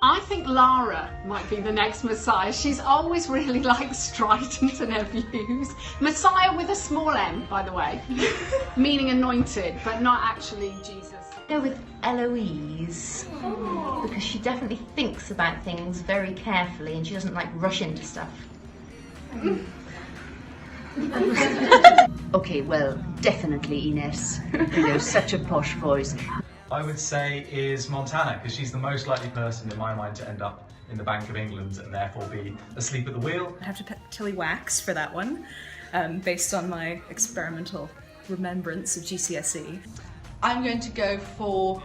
I think Lara might be the next Messiah. She's always really like strident in her views. Messiah with a small m, by the way, meaning anointed, but not actually Jesus. Go with Eloise, because she definitely thinks about things very carefully and she doesn't like rush into stuff. Okay, well, definitely Ines. You know, such a posh voice. I would say is Montana, because she's the most likely person in my mind to end up in the Bank of England and therefore be asleep at the wheel. I have to pick Tilly Wax for that one, based on my experimental remembrance of GCSE. I'm going to go for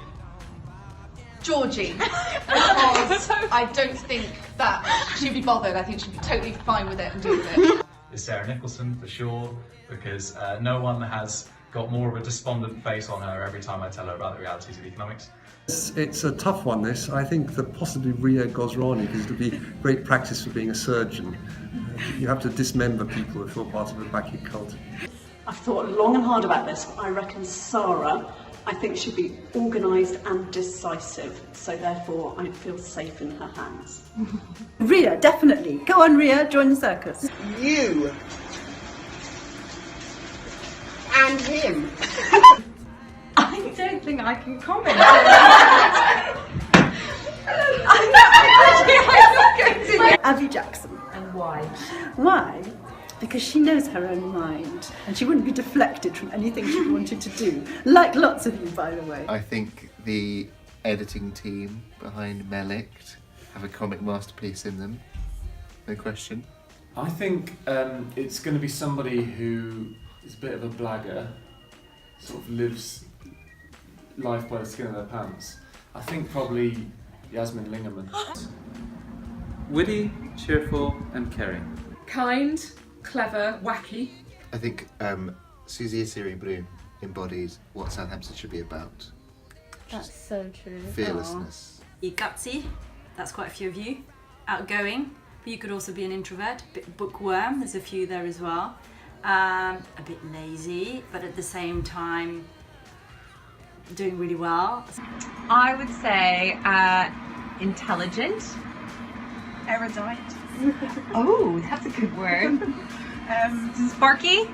Georgie, because I don't think that she'd be bothered. I think she'd be totally fine with it and do with it. Is Sarah Nicholson, for sure, because no one has got more of a despondent face on her every time I tell her about the realities of economics. It's a tough one, this. I think that possibly Ria Gosrani, because it'll be great practice for being a surgeon. You have to dismember people if you're part of a Bacchic cult. I've thought long and hard about this. I reckon Sarah, I think she'd be organised and decisive, so therefore I feel safe in her hands. Ria, definitely. Go on, Ria, join the circus. You and him. I don't think I can comment. Abby Jackson. And why? Why? Because she knows her own mind and she wouldn't be deflected from anything she wanted to do. Like lots of you, by the way. I think the editing team behind Melict have a comic masterpiece in them. No question. I think it's going to be somebody who is a bit of a blagger, sort of lives life by the skin of their pants. I think probably Yasmin Lingerman. Witty, cheerful and caring. Kind, clever, wacky. I think Susie Asiri Broom embodies what Southampton should be about. That's so true. Fearlessness. You're gutsy, that's quite a few of you. Outgoing, but you could also be an introvert. A bit bookworm, there's a few there as well. A bit lazy, but at the same time doing really well. I would say intelligent, erudite. Oh, that's a good word. Sparky,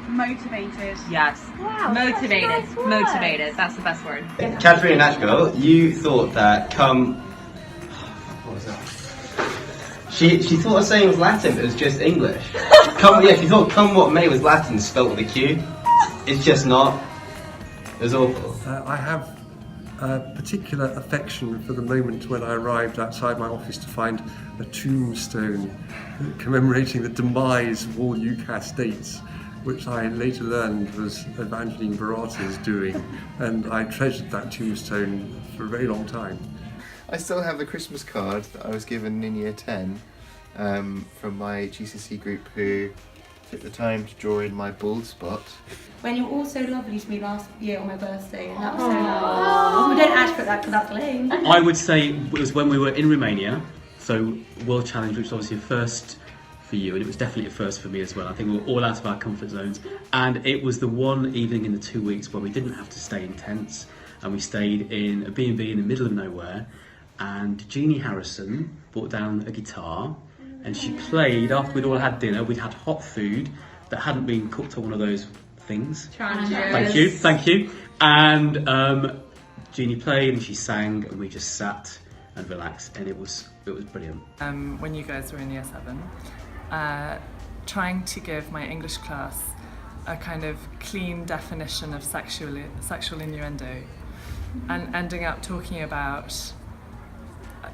motivated. Yes. Wow. Motivated. Motivated. That's the best word. Catherine Ashgill, you thought that what was that? She thought a saying was Latin, but it was just English. She thought "come what may" was Latin spelt with a Q. It's just not. It was awful. I have a particular affection for the moment when I arrived outside my office to find a tombstone commemorating the demise of all UCAS dates, which I later learned was Evangeline Barata's doing, and I treasured that tombstone for a very long time. I still have the Christmas card that I was given in year 10 from my GCSE group who took the time to draw in my bald spot. When you were all so lovely to me last year on my birthday, and that was so nice. We don't ask for that because that's lame. I would say it was when we were in Romania, so World Challenge, which was obviously a first for you, and it was definitely a first for me as well. I think we were all out of our comfort zones, and it was the one evening in the 2 weeks where we didn't have to stay in tents, and we stayed in a B&B in the middle of nowhere, and Jeannie Harrison brought down a guitar, and she played, after we'd all had dinner, we'd had hot food that hadn't been cooked on one of those things. Thank you. And Jeannie played and she sang and we just sat and relaxed, and it was brilliant. When you guys were in year 7, trying to give my English class a kind of clean definition of sexual innuendo, and ending up talking about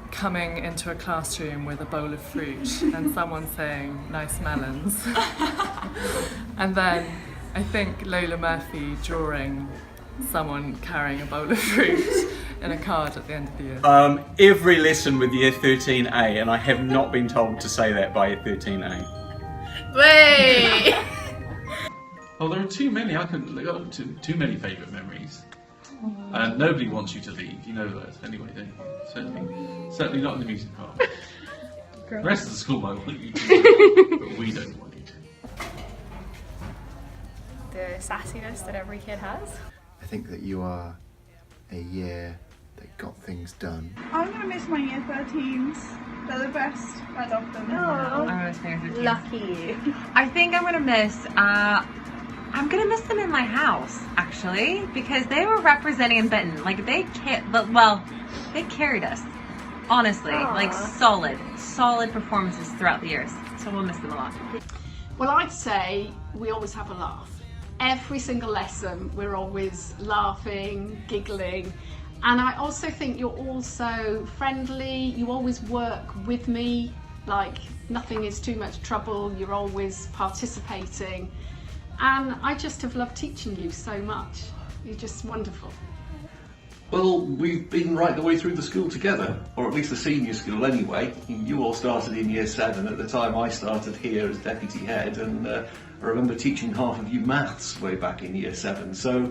coming into a classroom with a bowl of fruit and someone saying nice melons. And then I think Lola Murphy drawing someone carrying a bowl of fruit in a card at the end of the year. Every lesson with year 13A, and I have not been told to say that by year 13A. Wait! Oh, there are too many. I couldn't look up to too many favourite memories. And nobody wants you to leave, you know that anyway, don't you? Certainly not in the music part. The rest of the school might want you to, but we don't want you to. The sassiness that every kid has. I think that you are a year they got things done. I'm going to miss my year 13s. They're the best. I love them. Lucky you. I think I'm gonna miss. I'm gonna miss them in my house actually, because they were representing in Benton. Like they carried us. Honestly, like solid performances throughout the years. So we'll miss them a lot. Well, I'd say we always have a laugh. Every single lesson, we're always laughing, giggling. And I also think you're also friendly. You always work with me, like nothing is too much trouble. You're always participating. And I just have loved teaching you so much. You're just wonderful. Well, we've been right the way through the school together, or at least the senior school anyway. You all started in year 7 at the time I started here as deputy head, and I remember teaching half of you maths way back in year 7. So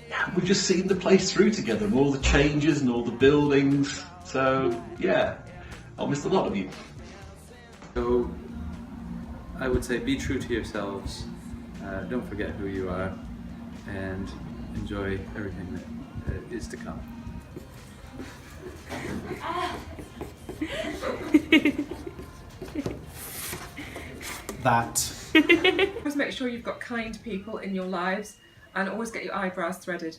yeah, we've just seen the place through together, and all the changes and all the buildings. So yeah, I'll miss a lot of you. So I would say be true to yourselves, don't forget who you are, and enjoy everything that is to come. Always make sure you've got kind people in your lives, and always get your eyebrows threaded.